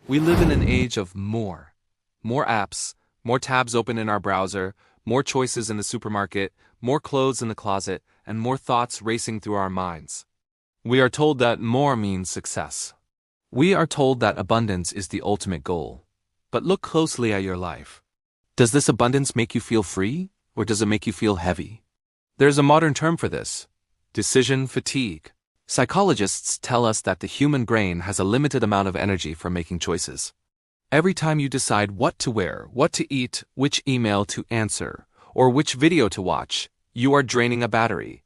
We live in an age of more. More apps, more tabs open in our browser, more choices in the supermarket, more clothes in the closet, and more thoughts racing through our minds. We are told that more means success. We are told that abundance is the ultimate goal. But look closely at your life. Does this abundance make you feel free, or does it make you feel heavy? There's a modern term for this: decision fatigue. Psychologists tell us that the human brain has a limited amount of energy for making choices. Every time you decide what to wear, what to eat, which email to answer, or which video to watch, you are draining a battery.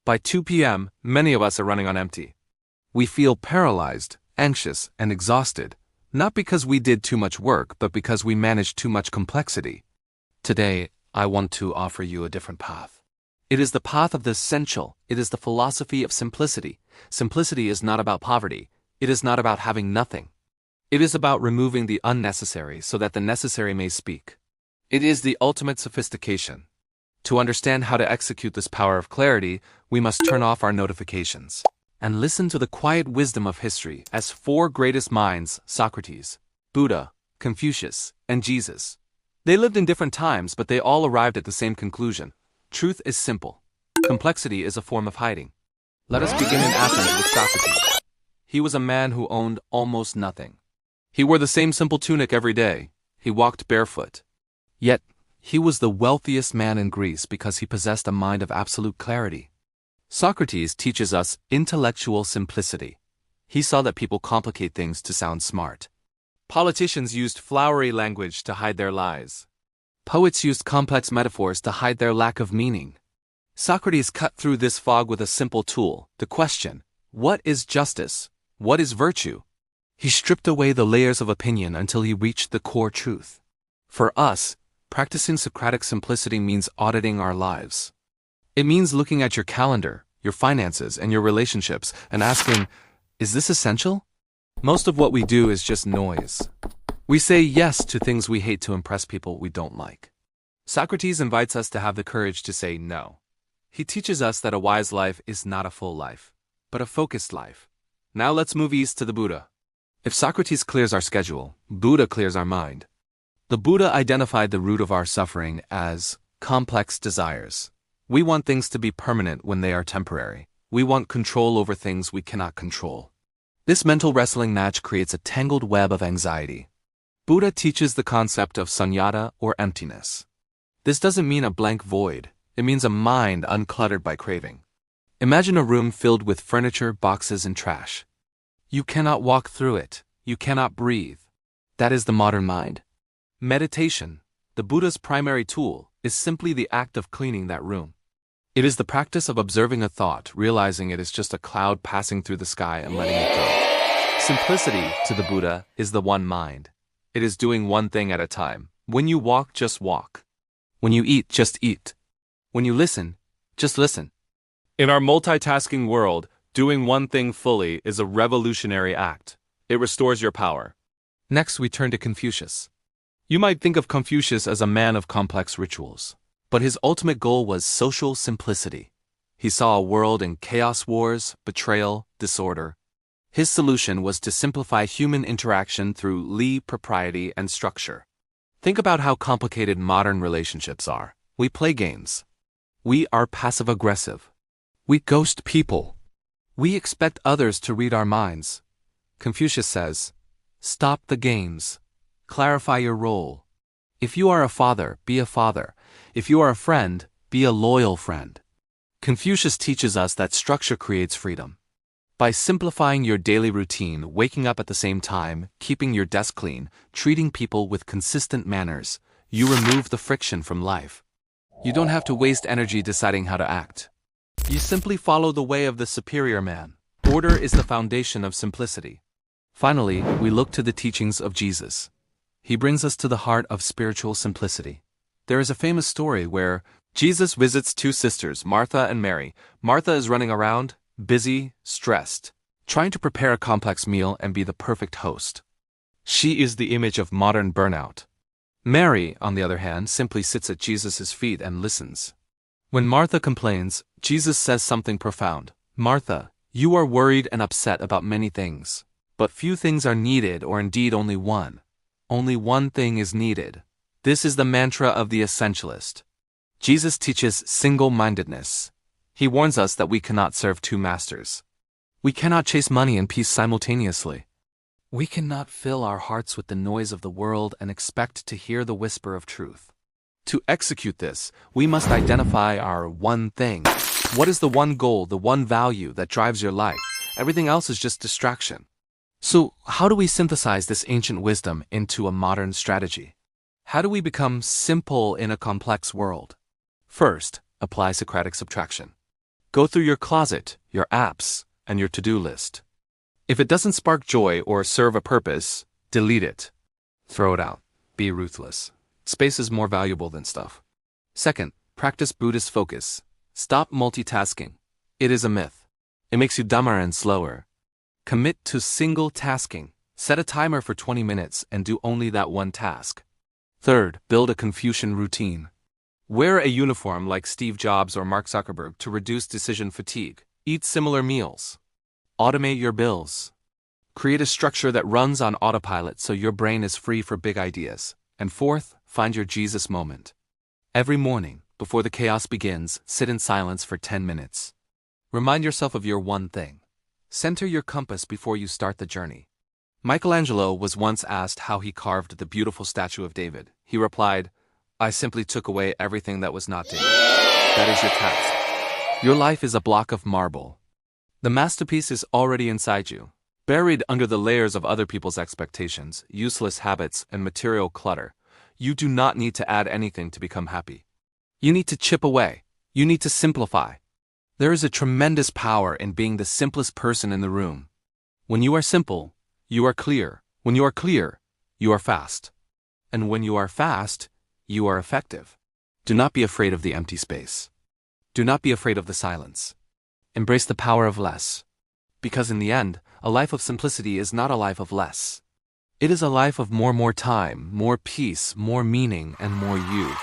By 2 p.m., many of us are running on empty. We feel paralyzed, anxious, and exhausted, not because we did too much work, but because we managed too much complexity. Today, I want to offer you a different path. It is the path of the essential. It is the philosophy of simplicity. Simplicity is not about poverty. It is not about having nothing. It is about removing the unnecessary so that the necessary may speak. It is the ultimate sophistication. To understand how to execute this power of clarity, we must turn off our notifications and listen to the quiet wisdom of history as four greatest minds: Socrates, Buddha, Confucius, and Jesus. They lived in different times, but they all arrived at the same conclusion. Truth is simple. Complexity is a form of hiding. Let us begin in Athens with Socrates. He was a man who owned almost nothing. He wore the same simple tunic every day. He walked barefoot. Yet, he was the wealthiest man in Greece because he possessed a mind of absolute clarity. Socrates teaches us intellectual simplicity. He saw that people complicate things to sound smart. Politicians used flowery language to hide their lies. Poets used complex metaphors to hide their lack of meaning. Socrates cut through this fog with a simple tool: the question, what is justice? What is virtue? He stripped away the layers of opinion until he reached the core truth. For us, practicing Socratic simplicity means auditing our lives. It means looking at your calendar, your finances, and your relationships and asking, is this essential? Most of what we do is just noise. We say yes to things we hate to impress people we don't like. Socrates invites us to have the courage to say no. He teaches us that a wise life is not a full life, but a focused life. Now let's move east to the Buddha. If Socrates clears our schedule, Buddha clears our mind. The Buddha identified the root of our suffering as complex desires. We want things to be permanent when they are temporary. We want control over things we cannot control. This mental wrestling match creates a tangled web of anxiety. Buddha teaches the concept of sunyata, or emptiness. This doesn't mean a blank void. It means a mind uncluttered by craving. Imagine a room filled with furniture, boxes, and trash. You cannot walk through it. You cannot breathe. That is the modern mind. Meditation, the Buddha's primary tool, is simply the act of cleaning that room. It is the practice of observing a thought, realizing it is just a cloud passing through the sky and letting it go. Simplicity, to the Buddha, is the one mind. It is doing one thing at a time. When you walk, just walk. When you eat, just eat. When you listen, just listen. In our multitasking world, doing one thing fully is a revolutionary act. It restores your power. Next, we turn to Confucius. You might think of Confucius as a man of complex rituals, but his ultimate goal was social simplicity. He saw a world in chaos, wars, betrayal, disorder. His solution was to simplify human interaction through propriety and structure. Think about how complicated modern relationships are. We play games. We are passive-aggressive. We ghost people. We expect others to read our minds. Confucius says, stop the games. Clarify your role. If you are a father, be a father. If you are a friend, be a loyal friend. Confucius teaches us that structure creates freedom. By simplifying your daily routine, waking up at the same time, keeping your desk clean, treating people with consistent manners, you remove the friction from life. You don't have to waste energy deciding how to act. You simply follow the way of the superior man. Order is the foundation of simplicity. Finally, we look to the teachings of Jesus. He brings us to the heart of spiritual simplicity. There is a famous story where Jesus visits two sisters, Martha and Mary. Martha is running around, busy, stressed, trying to prepare a complex meal and be the perfect host. She is the image of modern burnout. Mary, on the other hand, simply sits at Jesus' feet and listens. When Martha complains, Jesus says something profound. Martha, you are worried and upset about many things, But few things are needed, or indeed only one. Only one thing is needed. This is the mantra of the Essentialist. Jesus teaches single-mindedness. He warns us that we cannot serve two masters. We cannot chase money and peace simultaneously. We cannot fill our hearts with the noise of the world and expect to hear the whisper of truth. To execute this, we must identify our one thing. What is the one goal, the one value that drives your life? Everything else is just distraction. So, how do we synthesize this ancient wisdom into a modern strategy? How do we become simple in a complex world? First, apply Socratic Subtraction. Go through your closet, your apps, and your to-do list. If it doesn't spark joy or serve a purpose, delete it. Throw it out. Be ruthless. Space is more valuable than stuff. Second, practice Buddhist focus. Stop multitasking. It is a myth. It makes you dumber and slower. Commit to single tasking. Set a timer for 20 minutes and do only that one task. Third, build a Confucian routine. Wear a uniform like Steve Jobs or Mark Zuckerberg to reduce decision fatigue. Eat similar meals. Automate your bills. Create a structure that runs on autopilot so your brain is free for big ideas. And fourth, find your Jesus moment. Every morning, before the chaos begins, sit in silence for 10 minutes. Remind yourself of your one thing. Center your compass before you start the journey. Michelangelo was once asked how he carved the beautiful statue of David. He replied, "I simply took away everything that was not David." That is your task. Your life is a block of marble. The masterpiece is already inside you, buried under the layers of other people's expectations, useless habits, and material clutter. You do not need to add anything to become happy. You need to chip away. You need to simplify. There is a tremendous power in being the simplest person in the room. When you are simple, you are clear. When you are clear, you are fast. And when you are fast, you are effective. Do not be afraid of the empty space. Do not be afraid of the silence. Embrace the power of less. Because in the end, a life of simplicity is not a life of less. It is a life of more time, more peace, more meaning, and more you.